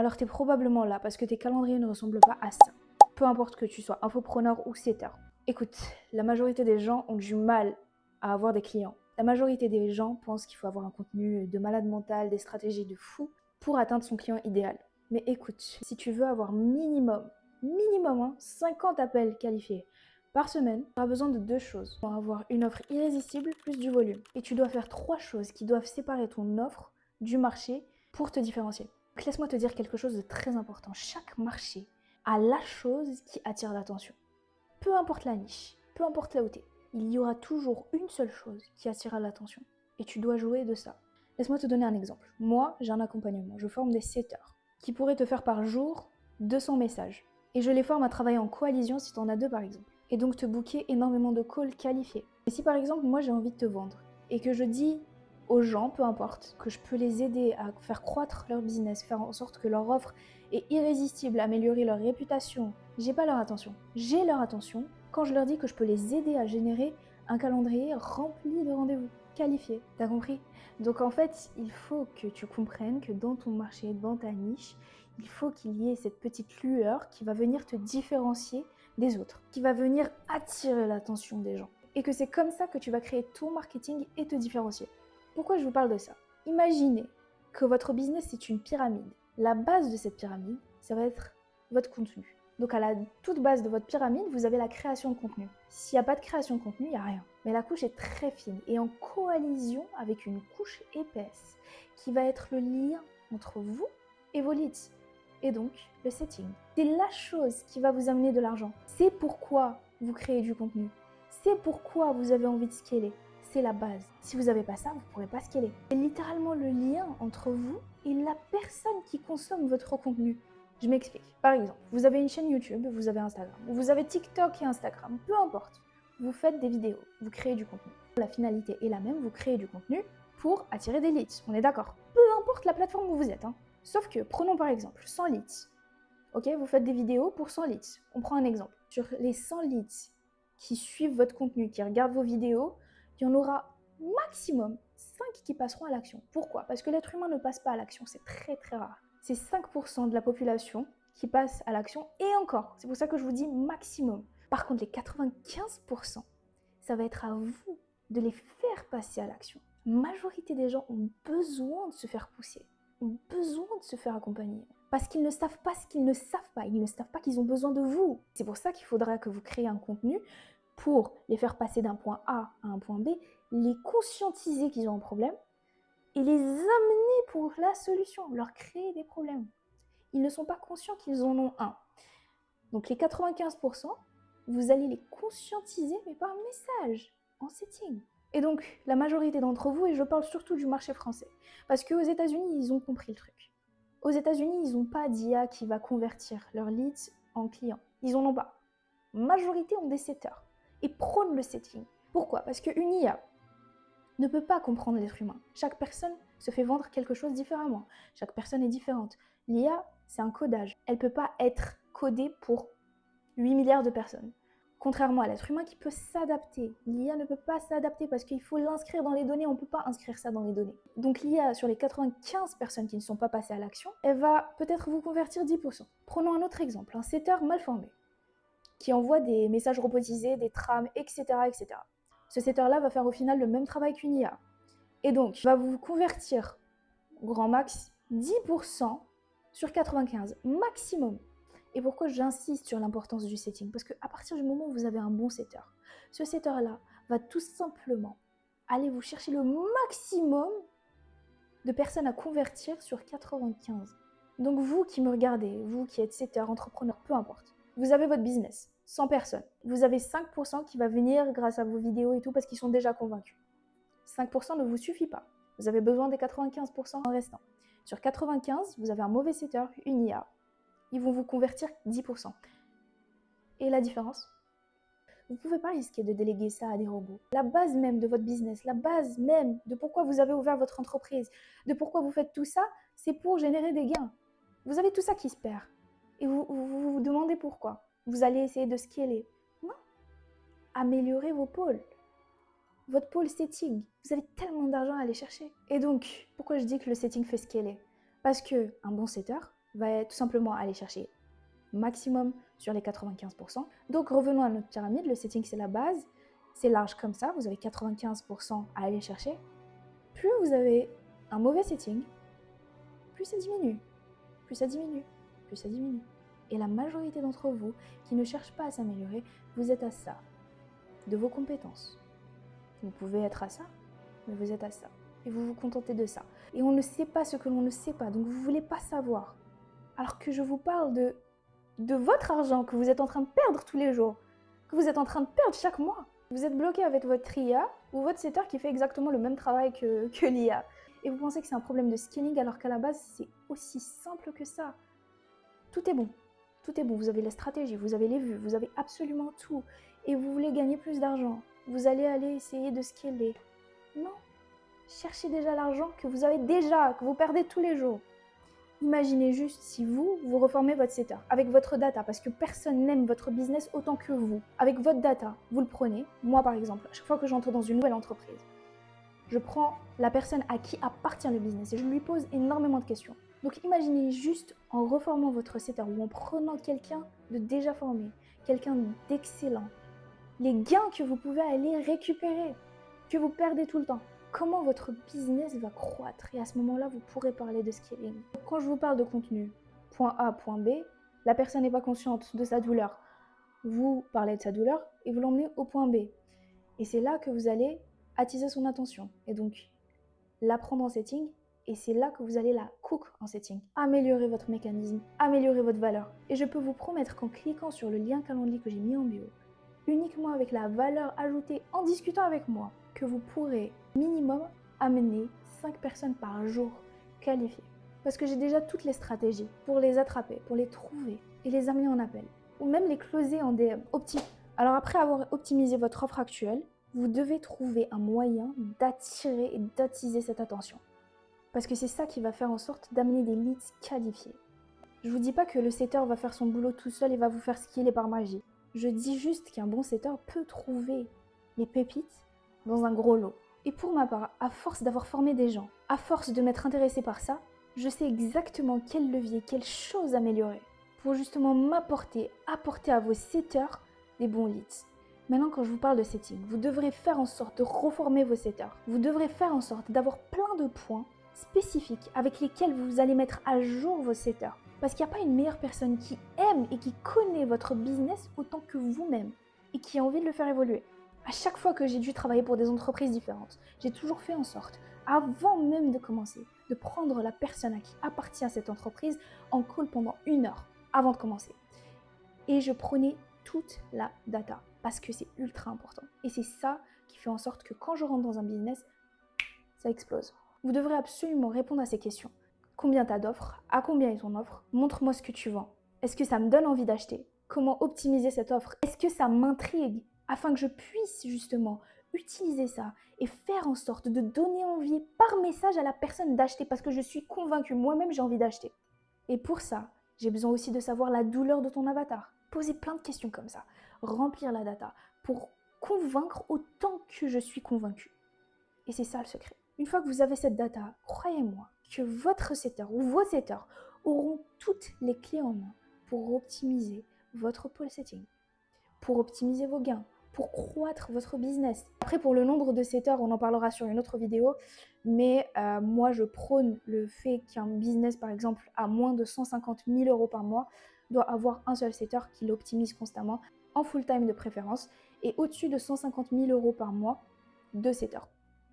Alors tu es probablement là parce que tes calendriers ne ressemblent pas à ça. Peu importe que tu sois infopreneur ou setter. Écoute, la majorité des gens ont du mal à avoir des clients. La majorité des gens pensent qu'il faut avoir un contenu de malade mental, des stratégies de fou pour atteindre son client idéal. Mais écoute, si tu veux avoir minimum 50 appels qualifiés par semaine, tu auras besoin de 2 choses. Pour avoir une offre irrésistible plus du volume. Et tu dois faire 3 choses qui doivent séparer ton offre du marché pour te différencier. Donc laisse-moi te dire quelque chose de très important. Chaque marché a la chose qui attire l'attention. Peu importe la niche, peu importe là où t'es, il y aura toujours une seule chose qui attirera l'attention. Et tu dois jouer de ça. Laisse-moi te donner un exemple. Moi, j'ai un accompagnement. Je forme des setters qui pourraient te faire par jour 200 messages. Et je les forme à travailler en coalition si tu en as 2 par exemple. Et donc te booker énormément de calls qualifiés. Et si par exemple, moi j'ai envie de te vendre et que je dis aux gens, peu importe, que je peux les aider à faire croître leur business, faire en sorte que leur offre est irrésistible, améliorer leur réputation, j'ai pas leur attention. J'ai leur attention quand je leur dis que je peux les aider à générer un calendrier rempli de rendez-vous qualifiés. T'as compris? Donc en fait, il faut que tu comprennes que dans ton marché, dans ta niche, il faut qu'il y ait cette petite lueur qui va venir te différencier des autres, qui va venir attirer l'attention des gens. Et que c'est comme ça que tu vas créer ton marketing et te différencier. Pourquoi je vous parle de ça? Imaginez que votre business c'est une pyramide. La base de cette pyramide, ça va être votre contenu. Donc à la toute base de votre pyramide, vous avez la création de contenu. S'il n'y a pas de création de contenu, il n'y a rien. Mais la couche est très fine et en coalition avec une couche épaisse qui va être le lien entre vous et vos leads. Et donc, le setting. C'est la chose qui va vous amener de l'argent. C'est pourquoi vous créez du contenu. C'est pourquoi vous avez envie de scaler. C'est la base. Si vous n'avez pas ça, vous ne pourrez pas scaler. C'est littéralement le lien entre vous et la personne qui consomme votre contenu. Je m'explique. Par exemple, vous avez une chaîne YouTube, vous avez Instagram, vous avez TikTok et Instagram, peu importe. Vous faites des vidéos, vous créez du contenu. La finalité est la même, vous créez du contenu pour attirer des leads. On est d'accord? Peu importe la plateforme où vous êtes. Sauf que, prenons par exemple 100 leads. Ok, vous faites des vidéos pour 100 leads. On prend un exemple. Sur les 100 leads qui suivent votre contenu, qui regardent vos vidéos, il y en aura maximum 5 qui passeront à l'action. Pourquoi? Parce que l'être humain ne passe pas à l'action, c'est très très rare. C'est 5% de la population qui passe à l'action et encore, c'est pour ça que je vous dis maximum. Par contre, les 95%, ça va être à vous de les faire passer à l'action. La majorité des gens ont besoin de se faire pousser, ont besoin de se faire accompagner. Parce qu'ils ne savent pas ce qu'ils ne savent pas. Ils ne savent pas qu'ils ont besoin de vous. C'est pour ça qu'il faudra que vous créez un contenu pour les faire passer d'un point A à un point B, les conscientiser qu'ils ont un problème et les amener pour la solution, leur créer des problèmes. Ils ne sont pas conscients qu'ils en ont un. Donc les 95%, vous allez les conscientiser, mais par message, en setting. Et donc, la majorité d'entre vous, et je parle surtout du marché français, parce qu'aux États-Unis, ils ont compris le truc. Aux États-Unis, ils n'ont pas d'IA qui va convertir leurs leads en clients. Ils n'en ont pas. Majorité ont des setters et prônent le setting. Pourquoi? Parce qu'une IA ne peut pas comprendre l'être humain. Chaque personne se fait vendre quelque chose différemment. Chaque personne est différente. L'IA, c'est un codage. Elle ne peut pas être codée pour 8 milliards de personnes. Contrairement à l'être humain qui peut s'adapter. L'IA ne peut pas s'adapter parce qu'il faut l'inscrire dans les données, on ne peut pas inscrire ça dans les données. Donc l'IA, sur les 95 personnes qui ne sont pas passées à l'action, elle va peut-être vous convertir 10%. Prenons un autre exemple, un setter mal formé, qui envoie des messages robotisés, des trames, etc. etc. Ce setter-là va faire au final le même travail qu'une IA. Et donc, va vous convertir, grand max, 10% sur 95, maximum. Et pourquoi j'insiste sur l'importance du setting? Parce qu'à partir du moment où vous avez un bon setter, ce setter-là va tout simplement aller vous chercher le maximum de personnes à convertir sur 95. Donc vous qui me regardez, vous qui êtes setter, entrepreneur, peu importe, vous avez votre business, 100 personnes. Vous avez 5% qui va venir grâce à vos vidéos et tout parce qu'ils sont déjà convaincus. 5% ne vous suffit pas. Vous avez besoin des 95% restants. Sur 95, vous avez un mauvais setter, une IA. Ils vont vous convertir 10%. Et la différence? Vous ne pouvez pas risquer de déléguer ça à des robots. La base même de votre business, la base même de pourquoi vous avez ouvert votre entreprise, de pourquoi vous faites tout ça, c'est pour générer des gains. Vous avez tout ça qui se perd. Et vous demandez pourquoi. Vous allez essayer de scaler. Non. Améliorez vos pôles. Votre pôle setting. Vous avez tellement d'argent à aller chercher. Et donc, pourquoi je dis que le setting fait scaler? Parce qu'un bon setter va tout simplement aller chercher maximum sur les 95%. Donc revenons à notre pyramide, le setting c'est la base, c'est large comme ça, vous avez 95% à aller chercher. Plus vous avez un mauvais setting, plus ça diminue, plus ça diminue, plus ça diminue. Et la majorité d'entre vous qui ne cherchent pas à s'améliorer, vous êtes à ça, de vos compétences. Vous pouvez être à ça, mais vous êtes à ça. Et vous vous contentez de ça. Et on ne sait pas ce que l'on ne sait pas, donc vous ne voulez pas savoir. Alors que je vous parle de votre argent que vous êtes en train de perdre tous les jours, que vous êtes en train de perdre chaque mois. Vous êtes bloqué avec votre IA ou votre setter qui fait exactement le même travail que l'IA. Et vous pensez que c'est un problème de scaling alors qu'à la base, c'est aussi simple que ça. Tout est bon. Tout est bon. Vous avez la stratégie, vous avez les vues, vous avez absolument tout. Et vous voulez gagner plus d'argent. Vous allez essayer de scaler. Non. Cherchez déjà l'argent que vous avez déjà, que vous perdez tous les jours. Imaginez juste si vous reformez votre setter avec votre data, parce que personne n'aime votre business autant que vous. Avec votre data, vous le prenez. Moi, par exemple, à chaque fois que j'entre dans une nouvelle entreprise, je prends la personne à qui appartient le business et je lui pose énormément de questions. Donc imaginez juste en reformant votre setter ou en prenant quelqu'un de déjà formé, quelqu'un d'excellent, les gains que vous pouvez aller récupérer, que vous perdez tout le temps. Comment votre business va croître. Et à ce moment-là, vous pourrez parler de scaling. Quand je vous parle de contenu, point A, point B, la personne n'est pas consciente de sa douleur. Vous parlez de sa douleur et vous l'emmenez au point B. Et c'est là que vous allez attiser son attention. Et donc, la prendre en setting. Et c'est là que vous allez la cook en setting. Améliorer votre mécanisme, améliorer votre valeur. Et je peux vous promettre qu'en cliquant sur le lien Calendly que j'ai mis en bio, uniquement avec la valeur ajoutée en discutant avec moi, que vous pourrez minimum amener 5 personnes par jour qualifiées. Parce que j'ai déjà toutes les stratégies pour les attraper, pour les trouver et les amener en appel. Ou même les closer en DM. Alors après avoir optimisé votre offre actuelle, vous devez trouver un moyen d'attirer et d'attiser cette attention. Parce que c'est ça qui va faire en sorte d'amener des leads qualifiés. Je ne vous dis pas que le setter va faire son boulot tout seul et va vous faire scaler par magie. Je dis juste qu'un bon setter peut trouver les pépites dans un gros lot. Et pour ma part, à force d'avoir formé des gens, à force de m'être intéressée par ça, je sais exactement quel levier, quelle chose améliorer pour justement apporter à vos setters des bons leads. Maintenant, quand je vous parle de setting, vous devrez faire en sorte de reformer vos setters. Vous devrez faire en sorte d'avoir plein de points spécifiques avec lesquels vous allez mettre à jour vos setters. Parce qu'il n'y a pas une meilleure personne qui aime et qui connaît votre business autant que vous-même et qui a envie de le faire évoluer. À chaque fois que j'ai dû travailler pour des entreprises différentes, j'ai toujours fait en sorte, avant même de commencer, de prendre la personne à qui appartient cette entreprise en call pendant 1 heure avant de commencer. Et je prenais toute la data parce que c'est ultra important. Et c'est ça qui fait en sorte que quand je rentre dans un business, ça explose. Vous devrez absolument répondre à ces questions. Combien tu as d'offres? À combien est ton offre? Montre-moi ce que tu vends. Est-ce que ça me donne envie d'acheter? Comment optimiser cette offre? Est-ce que ça m'intrigue? Afin que je puisse justement utiliser ça et faire en sorte de donner envie par message à la personne d'acheter parce que je suis convaincue, moi-même j'ai envie d'acheter. Et pour ça, j'ai besoin aussi de savoir la douleur de ton avatar. Poser plein de questions comme ça. Remplir la data pour convaincre autant que je suis convaincue. Et c'est ça le secret. Une fois que vous avez cette data, croyez-moi que votre setter ou vos setters auront toutes les clés en main pour optimiser votre pole setting, pour optimiser vos gains, pour croître votre business. Après, pour le nombre de setters, on en parlera sur une autre vidéo, mais moi, je prône le fait qu'un business, par exemple, à moins de 150 000 € par mois, doit avoir un seul setter qui l'optimise constamment, en full-time de préférence, et au-dessus de 150 000 € par mois, 2 setters.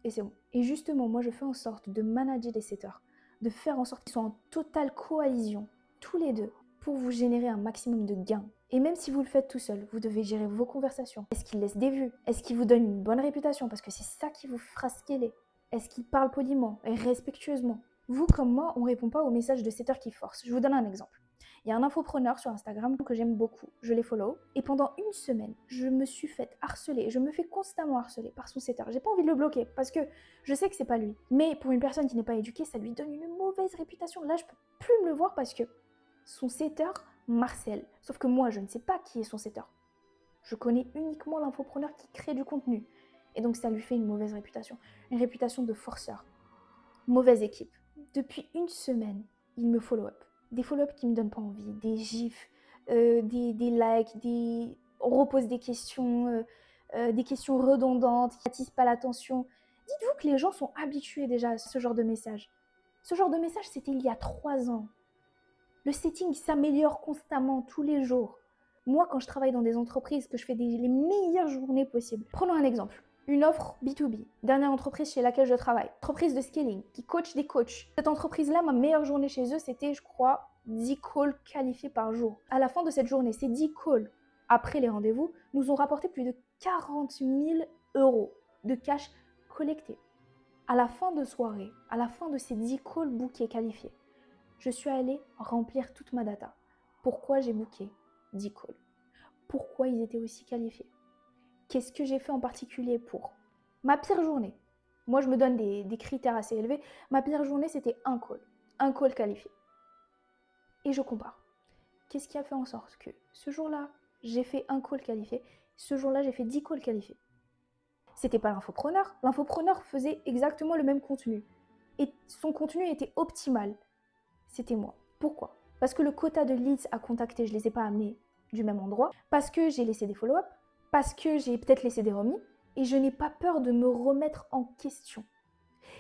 Et c'est bon. Et justement, moi, je fais en sorte de manager les setters, de faire en sorte qu'ils soient en totale coalition, tous les deux, pour vous générer un maximum de gains. Et même si vous le faites tout seul, vous devez gérer vos conversations. Est-ce qu'ils laissent des vues? Est-ce qu'ils vous donnent une bonne réputation? Parce que c'est ça qui vous fera scaler. Est-ce qu'ils parlent poliment et respectueusement? Vous, comme moi, on ne répond pas aux messages de setters qui forcent. Je vous donne un exemple. Il y a un infopreneur sur Instagram que j'aime beaucoup, je les follow, et pendant 1 semaine, je me suis fait harceler, je me fais constamment harceler par son setter. J'ai pas envie de le bloquer parce que je sais que c'est pas lui. Mais pour une personne qui n'est pas éduquée, ça lui donne une mauvaise réputation. Là, je peux plus me le voir parce que son setter harcèle. Sauf que moi, je ne sais pas qui est son setter. Je connais uniquement l'infopreneur qui crée du contenu. Et donc, ça lui fait une mauvaise réputation. Une réputation de forceur. Mauvaise équipe. Depuis 1 semaine, il me follow up. Des follow-up qui me donnent pas envie, des gifs, des likes, on repose des questions redondantes qui n'attisent pas l'attention. Dites-vous que les gens sont habitués déjà à ce genre de message. Ce genre de message, c'était il y a 3 ans. Le setting s'améliore constamment, tous les jours. Moi, quand je travaille dans des entreprises, que je fais les meilleures journées possibles. Prenons un exemple. Une offre B2B, dernière entreprise chez laquelle je travaille, entreprise de scaling, qui coach des coachs. Cette entreprise-là, ma meilleure journée chez eux, c'était, je crois, 10 calls qualifiés par jour. À la fin de cette journée, ces 10 calls, après les rendez-vous, nous ont rapporté plus de 40 000 euros de cash collecté. À la fin de soirée, à la fin de ces 10 calls bookés qualifiés, je suis allée remplir toute ma data. Pourquoi j'ai booké 10 calls? Pourquoi ils étaient aussi qualifiés? Qu'est-ce que j'ai fait en particulier pour ma pire journée? Moi, je me donne des critères assez élevés. Ma pire journée, c'était un call qualifié. Et je compare. Qu'est-ce qui a fait en sorte que ce jour-là, j'ai fait un call qualifié, ce jour-là, j'ai fait 10 calls qualifiés? C'était pas l'infopreneur. L'infopreneur faisait exactement le même contenu. Et son contenu était optimal. C'était moi. Pourquoi? Parce que le quota de leads à contacter, je ne les ai pas amenés du même endroit, parce que j'ai laissé des follow-up, parce que j'ai peut-être laissé des remis, et je n'ai pas peur de me remettre en question,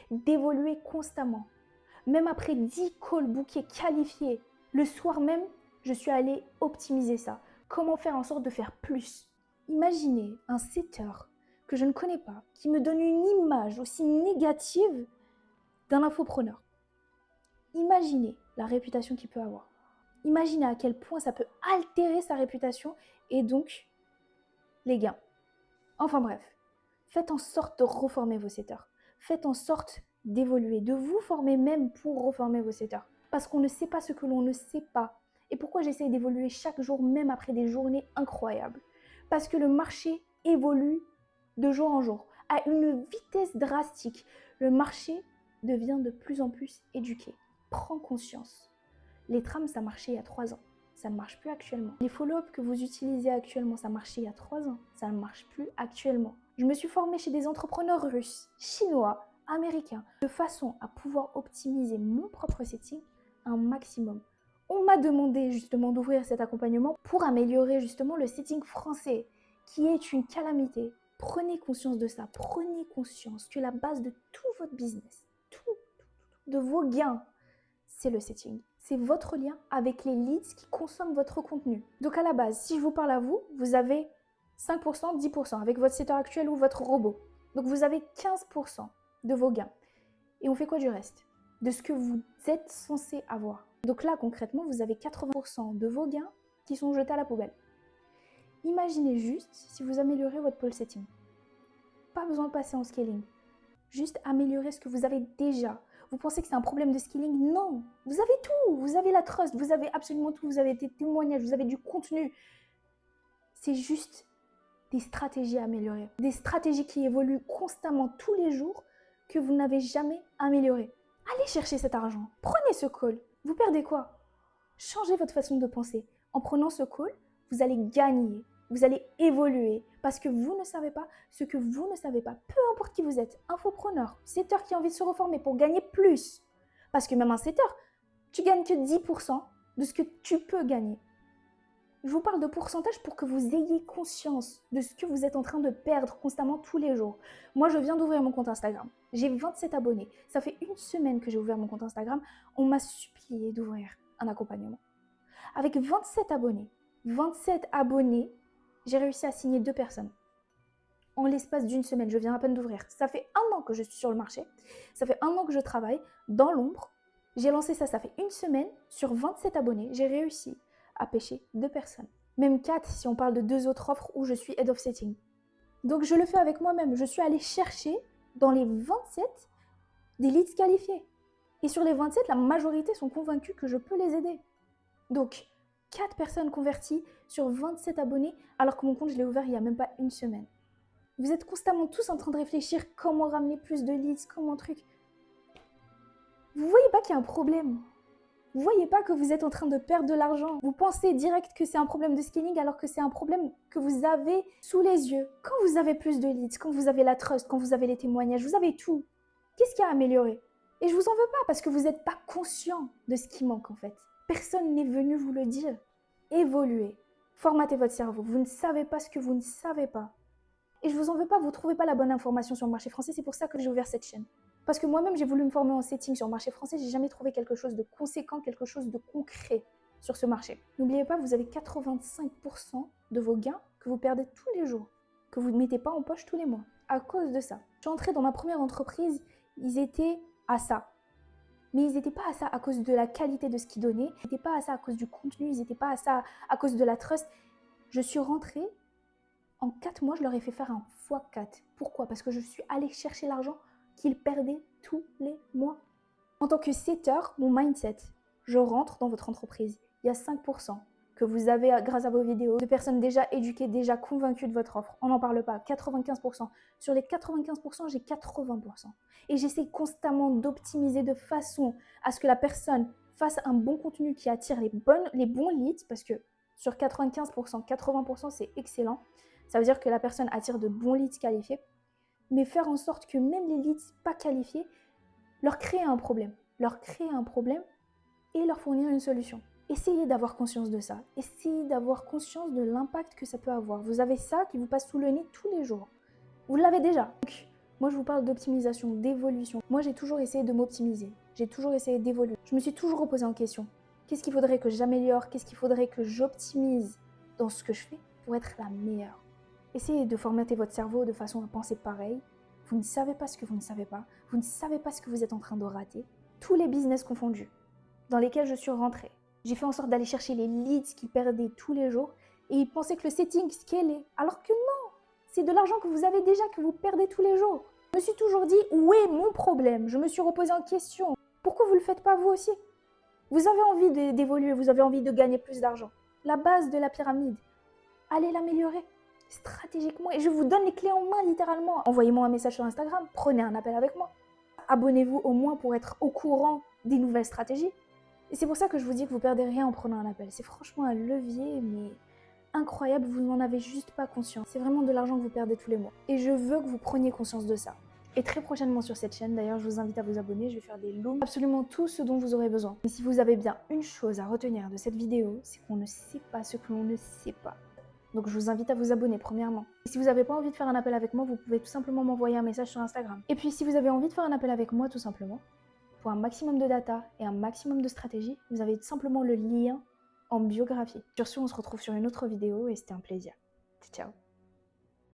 d'évoluer constamment. Même après 10 calls bookés qualifiés, le soir même, je suis allée optimiser ça. Comment faire en sorte de faire plus? Imaginez un setter que je ne connais pas, qui me donne une image aussi négative d'un infopreneur. Imaginez la réputation qu'il peut avoir. Imaginez à quel point ça peut altérer sa réputation et donc les gains. Enfin bref, faites en sorte de reformer vos setters. Faites en sorte d'évoluer, de vous former même pour reformer vos setters. Parce qu'on ne sait pas ce que l'on ne sait pas. Et pourquoi j'essaie d'évoluer chaque jour, même après des journées incroyables? Parce que le marché évolue de jour en jour, à une vitesse drastique. Le marché devient de plus en plus éduqué. Prends conscience. Les trams, ça marchait il y a 3 ans. Ça ne marche plus actuellement. Les follow-up que vous utilisez actuellement, ça marchait il y a 3 ans. Ça ne marche plus actuellement. Je me suis formée chez des entrepreneurs russes, chinois, américains, de façon à pouvoir optimiser mon propre setting un maximum. On m'a demandé justement d'ouvrir cet accompagnement pour améliorer justement le setting français, qui est une calamité. Prenez conscience de ça. Prenez conscience que la base de tout votre business, de vos gains, c'est le setting. C'est votre lien avec les leads qui consomment votre contenu. Donc à la base, si je vous parle à vous, vous avez 5%, 10% avec votre setter actuel ou votre robot. Donc vous avez 15% de vos gains. Et on fait quoi du reste? De ce que vous êtes censé avoir. Donc là, concrètement, vous avez 80% de vos gains qui sont jetés à la poubelle. Imaginez juste si vous améliorez votre pole setting. Pas besoin de passer en scaling. Juste améliorer ce que vous avez déjà. Vous pensez que c'est un problème de scaling? Non, vous avez tout. Vous avez la trust, vous avez absolument tout. Vous avez des témoignages, vous avez du contenu. C'est juste des stratégies à améliorer. Des stratégies qui évoluent constamment tous les jours que vous n'avez jamais améliorées. Allez chercher cet argent. Prenez ce call. Vous perdez quoi? Changez votre façon de penser. En prenant ce call, vous allez gagner. Vous allez évoluer parce que vous ne savez pas ce que vous ne savez pas. Peu importe qui vous êtes, infopreneur, setter qui a envie de se reformer pour gagner plus. Parce que même un setter, tu gagnes que 10% de ce que tu peux gagner. Je vous parle de pourcentage pour que vous ayez conscience de ce que vous êtes en train de perdre constamment tous les jours. Moi, je viens d'ouvrir mon compte Instagram. J'ai 27 abonnés. Ça fait 1 semaine que j'ai ouvert mon compte Instagram. On m'a supplié d'ouvrir un accompagnement. Avec 27 abonnés, j'ai réussi à signer 2 personnes. En l'espace d'1 semaine, je viens à peine d'ouvrir. Ça fait 1 an que je suis sur le marché. Ça fait 1 an que je travaille dans l'ombre. J'ai lancé ça fait 1 semaine. Sur 27 abonnés, j'ai réussi à pêcher 2 personnes. Même 4 si on parle de 2 autres offres où je suis head of setting. Donc je le fais avec moi-même. Je suis allée chercher dans les 27 des leads qualifiés. Et sur les 27, la majorité sont convaincus que je peux les aider. Donc 4 personnes converties sur 27 abonnés alors que mon compte je l'ai ouvert il n'y a même pas 1 semaine. Vous êtes constamment tous en train de réfléchir comment ramener plus de leads, comment truc. Vous voyez pas qu'il y a un problème? Vous voyez pas que vous êtes en train de perdre de l'argent? Vous pensez direct que c'est un problème de scaling alors que c'est un problème que vous avez sous les yeux. Quand vous avez plus de leads, quand vous avez la trust, quand vous avez les témoignages, vous avez tout. Qu'est-ce qu'il y a à améliorer? Et je vous en veux pas parce que vous n'êtes pas conscient de ce qui manque en fait. Personne n'est venu vous le dire. Évoluez. Formatez votre cerveau. Vous ne savez pas ce que vous ne savez pas. Et je vous en veux pas, vous ne trouvez pas la bonne information sur le marché français. C'est pour ça que j'ai ouvert cette chaîne. Parce que moi-même, j'ai voulu me former en setting sur le marché français. J'ai jamais trouvé quelque chose de conséquent, quelque chose de concret sur ce marché. N'oubliez pas, vous avez 85% de vos gains que vous perdez tous les jours, que vous ne mettez pas en poche tous les mois, à cause de ça. Je suis entrée dans ma première entreprise, ils étaient à ça. Mais ils n'étaient pas à ça à cause de la qualité de ce qu'ils donnaient, ils n'étaient pas à ça à cause du contenu, ils n'étaient pas à ça à cause de la trust. Je suis rentrée, en 4 mois, je leur ai fait faire un x4. Pourquoi? Parce que je suis allée chercher l'argent qu'ils perdaient tous les mois. En tant que setter, mon mindset, je rentre dans votre entreprise, il y a 5% que vous avez grâce à vos vidéos, de personnes déjà éduquées, déjà convaincues de votre offre. On n'en parle pas, 95%. Sur les 95%, j'ai 80%. Et j'essaie constamment d'optimiser de façon à ce que la personne fasse un bon contenu qui attire les bons leads, parce que sur 95%, 80%, c'est excellent. Ça veut dire que la personne attire de bons leads qualifiés, mais faire en sorte que même les leads pas qualifiés leur créer un problème et leur fournir une solution. Essayez d'avoir conscience de ça. Essayez d'avoir conscience de l'impact que ça peut avoir. Vous avez ça qui vous passe sous le nez tous les jours. Vous l'avez déjà. Donc, moi, je vous parle d'optimisation, d'évolution. Moi, j'ai toujours essayé de m'optimiser. J'ai toujours essayé d'évoluer. Je me suis toujours reposé en question. Qu'est-ce qu'il faudrait que j'améliore? Qu'est-ce qu'il faudrait que j'optimise dans ce que je fais pour être la meilleure? Essayez de formater votre cerveau de façon à penser pareil. Vous ne savez pas ce que vous ne savez pas. Vous ne savez pas ce que vous êtes en train de rater. Tous les business confondus dans lesquels je suis rentrée, j'ai fait en sorte d'aller chercher les leads qu'ils perdaient tous les jours et ils pensaient que le setting scalait. Alors que non, c'est de l'argent que vous avez déjà, que vous perdez tous les jours. Je me suis toujours dit, où est mon problème? Je me suis reposé en question. Pourquoi vous ne le faites pas vous aussi? Vous avez envie d'évoluer, vous avez envie de gagner plus d'argent. La base de la pyramide, allez l'améliorer stratégiquement. Et je vous donne les clés en main littéralement. Envoyez-moi un message sur Instagram, prenez un appel avec moi. Abonnez-vous au moins pour être au courant des nouvelles stratégies. Et c'est pour ça que je vous dis que vous perdez rien en prenant un appel. C'est franchement un levier, mais incroyable, vous n'en avez juste pas conscience. C'est vraiment de l'argent que vous perdez tous les mois. Et je veux que vous preniez conscience de ça. Et très prochainement sur cette chaîne, d'ailleurs, je vous invite à vous abonner, je vais faire des looms, absolument tout ce dont vous aurez besoin. Mais si vous avez bien une chose à retenir de cette vidéo, c'est qu'on ne sait pas ce que l'on ne sait pas. Donc je vous invite à vous abonner premièrement. Et si vous n'avez pas envie de faire un appel avec moi, vous pouvez tout simplement m'envoyer un message sur Instagram. Et puis si vous avez envie de faire un appel avec moi tout simplement, pour un maximum de data et un maximum de stratégie, vous avez tout simplement le lien en biographie. Sur ce, on se retrouve sur une autre vidéo et c'était un plaisir. Ciao.